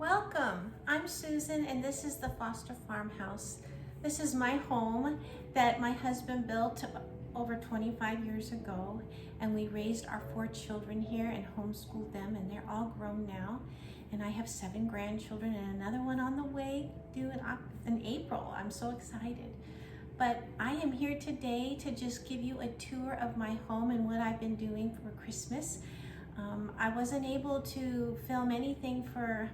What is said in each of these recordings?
Welcome, I'm Susan and this is the Foster Farmhouse. This is my home that my husband built over 25 years ago, and we raised our 4 children here and homeschooled them, and they're all grown now. And I have 7 grandchildren and another one on the way due in April. I'm so excited. But I am here today to just give you a tour of my home and what I've been doing for Christmas. I wasn't able to film anything for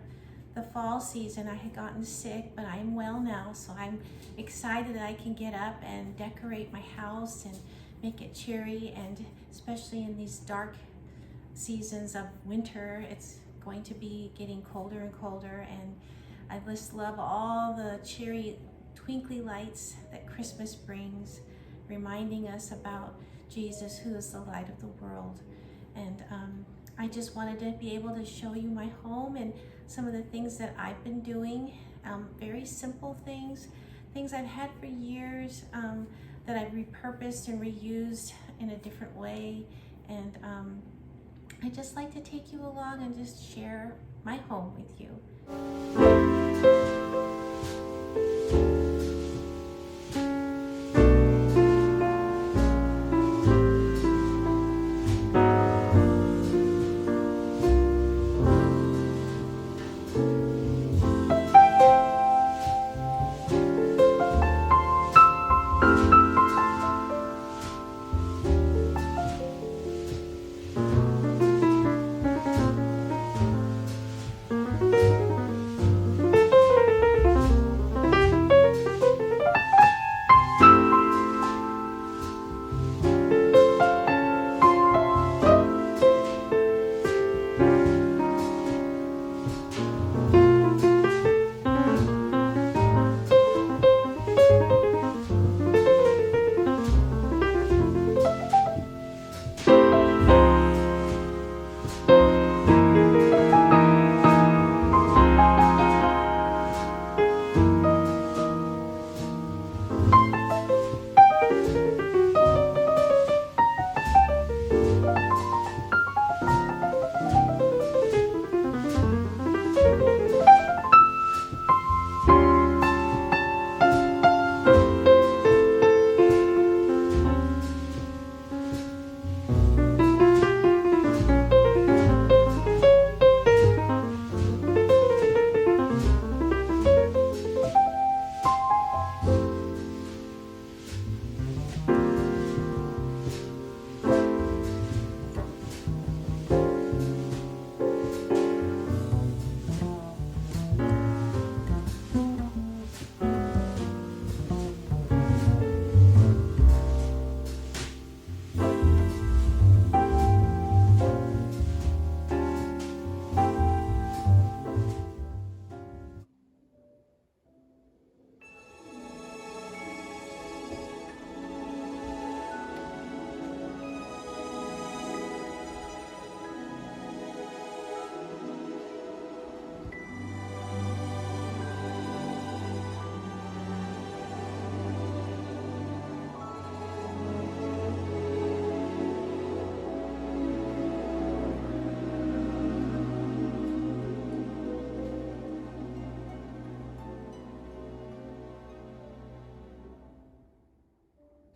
the fall season. I had gotten sick, but I'm well now, so I'm excited that I can get up and decorate my house and make it cheery, and especially in these dark seasons of winter, it's going to be getting colder and colder, and I just love all the cheery twinkly lights that Christmas brings, reminding us about Jesus, who is the light of the world. And I just wanted to be able to show you my home and some of the things that I've been doing, very simple things I've had for years that I've repurposed and reused in a different way. And I just like to take you along and just share my home with you.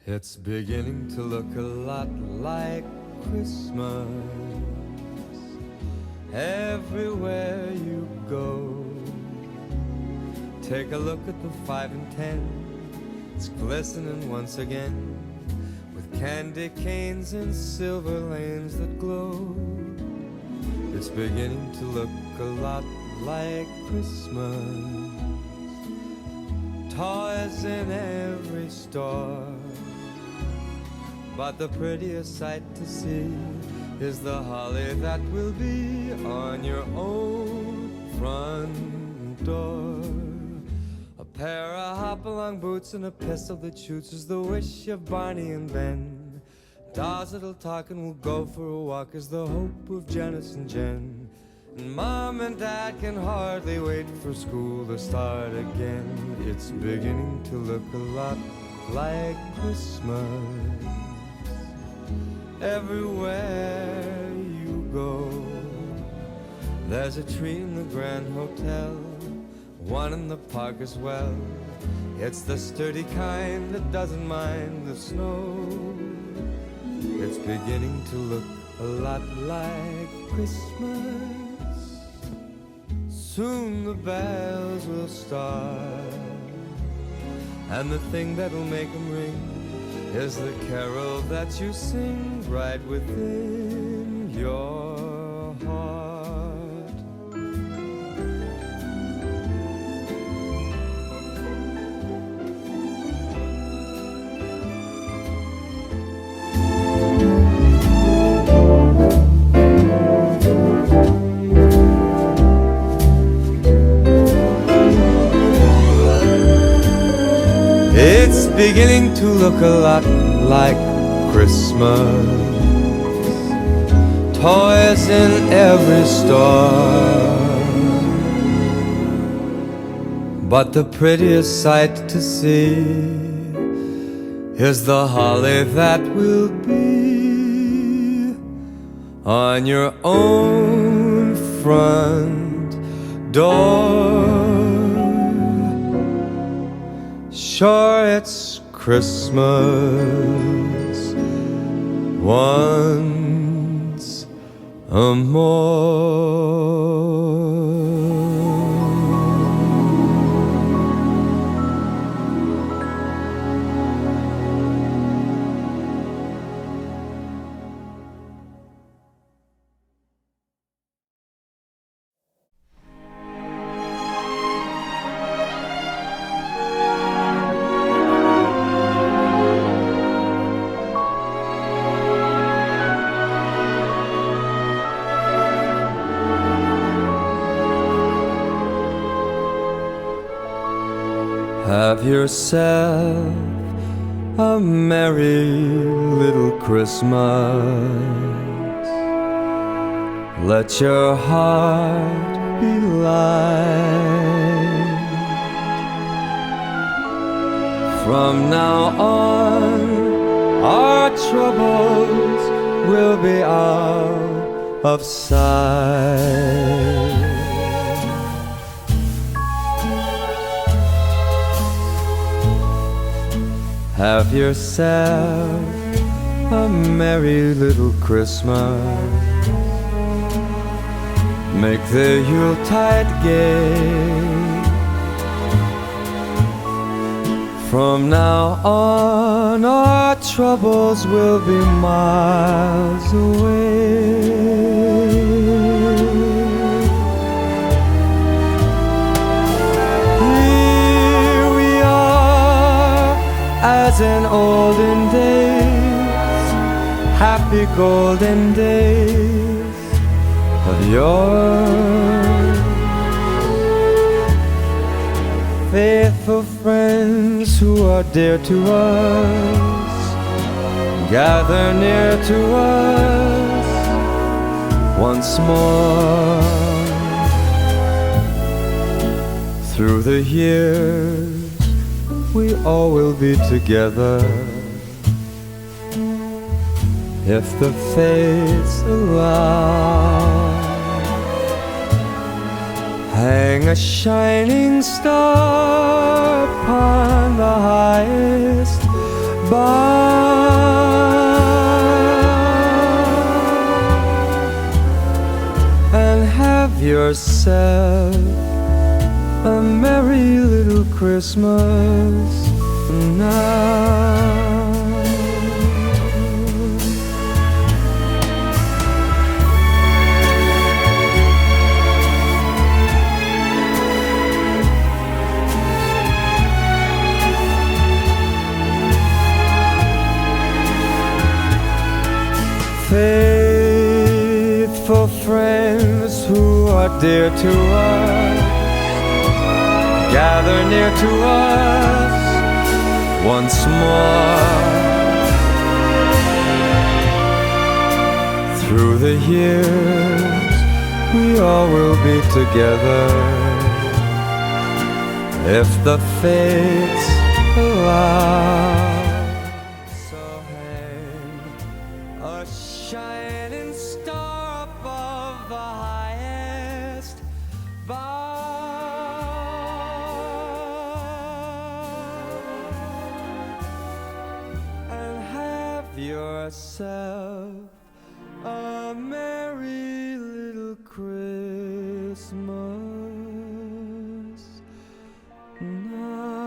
It's beginning to look a lot like Christmas everywhere you go. Take a look at the 5 and 10. It's glistening once again with candy canes and silver lanes that glow. It's beginning to look a lot like Christmas. Toys in every store, but the prettiest sight to see is the holly that will be on your own front door. A pair of hop-along boots and a pistol that shoots is the wish of Barney and Ben. Dolls that'll talk and will go for a walk is the hope of Janice and Jen. And Mom and Dad can hardly wait for school to start again. It's beginning to look a lot like Christmas everywhere you go. There's a tree in the Grand Hotel, one in the park as well. It's the sturdy kind that doesn't mind the snow. It's beginning to look a lot like Christmas. Soon the bells will start, and the thing that'll make them ring is the carol that you sing right within your heart. It's beginning to look a lot like Christmas. Toys in every store, but the prettiest sight to see is the holly that will be on your own front door. Sure, it's Christmas once more. Have yourself a merry little Christmas. Let your heart be light. From now on, our troubles will be out of sight. Have yourself a merry little Christmas. Make the Yuletide gay. From now on, our troubles will be miles away. As in olden days, happy golden days of yore. Faithful friends who are dear to us, gather near to us once more. Through the years, we all will be together if the fates allow. Hang a shining star upon the highest bough, and have yourself a merry little Christmas now. Faithful friends who are dear to us, gather near to us once more. Through the years, we all will be together if the fates allow. So hang a shining star above the highest myself a merry little Christmas now.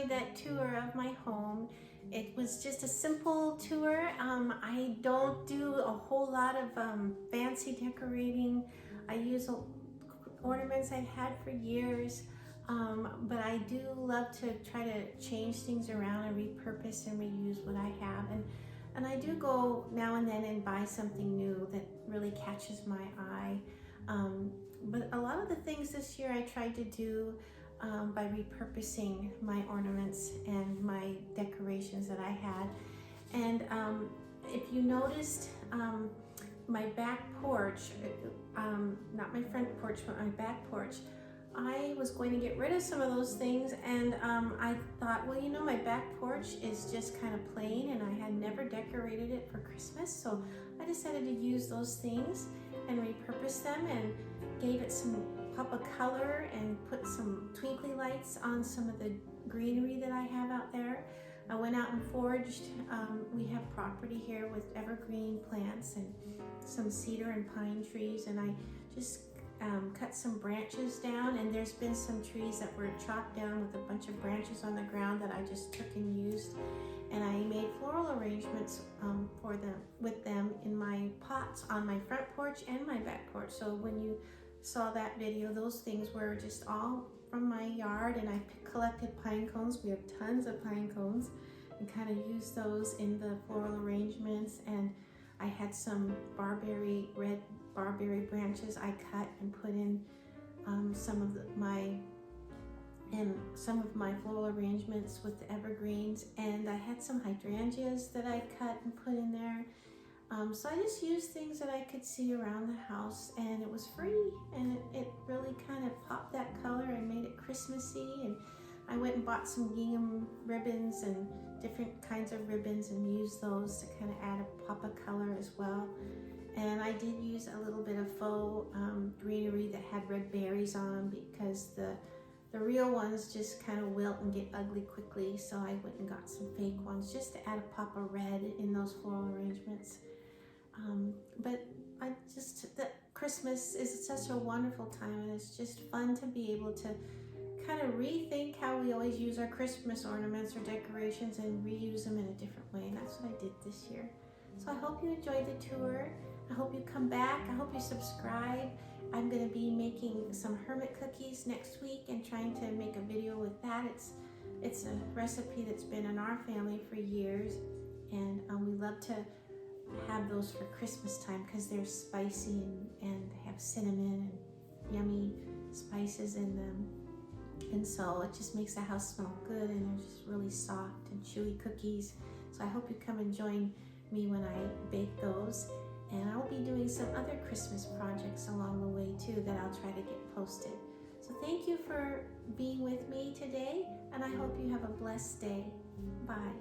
That tour of my home. It was just a simple tour. I don't do a whole lot of fancy decorating. I use ornaments I've had for years, but I do love to try to change things around and repurpose and reuse what I have. And I do go now and then and buy something new that really catches my eye. But a lot of the things this year I tried to do by repurposing my ornaments and my decorations that I had. And if you noticed, my back porch, not my front porch, but my back porch, I was going to get rid of some of those things, and I thought, well, you know, my back porch is just kind of plain and I had never decorated it for Christmas, so I decided to use those things and repurpose them and gave it some pop a color and put some twinkly lights on some of the greenery that I have out there. I went out and foraged. We have property here with evergreen plants and some cedar and pine trees, and I just cut some branches down, and there's been some trees that were chopped down with a bunch of branches on the ground that I just took and used, and I made floral arrangements with them in my pots on my front porch and my back porch. So when you saw that video, those things were just all from my yard, and I collected pine cones. We have tons of pine cones, and kind of used those in the floral arrangements. And I had some red barberry branches I cut and put in some of my floral arrangements with the evergreens, and I had some hydrangeas that I cut and put in there. So I just used things that I could see around the house, and it was free, and it really kind of popped that color and made it Christmassy. And I went and bought some gingham ribbons and different kinds of ribbons and used those to kind of add a pop of color as well. And I did use a little bit of faux greenery that had red berries on them, because the real ones just kind of wilt and get ugly quickly. So I went and got some fake ones just to add a pop of red in those floral arrangements. But Christmas is such a wonderful time, and it's just fun to be able to kind of rethink how we always use our Christmas ornaments or decorations and reuse them in a different way. And that's what I did this year. So I hope you enjoyed the tour. I hope you come back. I hope you subscribe. I'm going to be making some hermit cookies next week and trying to make a video with that. It's a recipe that's been in our family for years, and we love to have those for Christmas time because they're spicy and they have cinnamon and yummy spices in them. And so it just makes the house smell good, and they're just really soft and chewy cookies. So I hope you come and join me when I bake those. And I'll be doing some other Christmas projects along the way too that I'll try to get posted. So thank you for being with me today, and I hope you have a blessed day. Bye.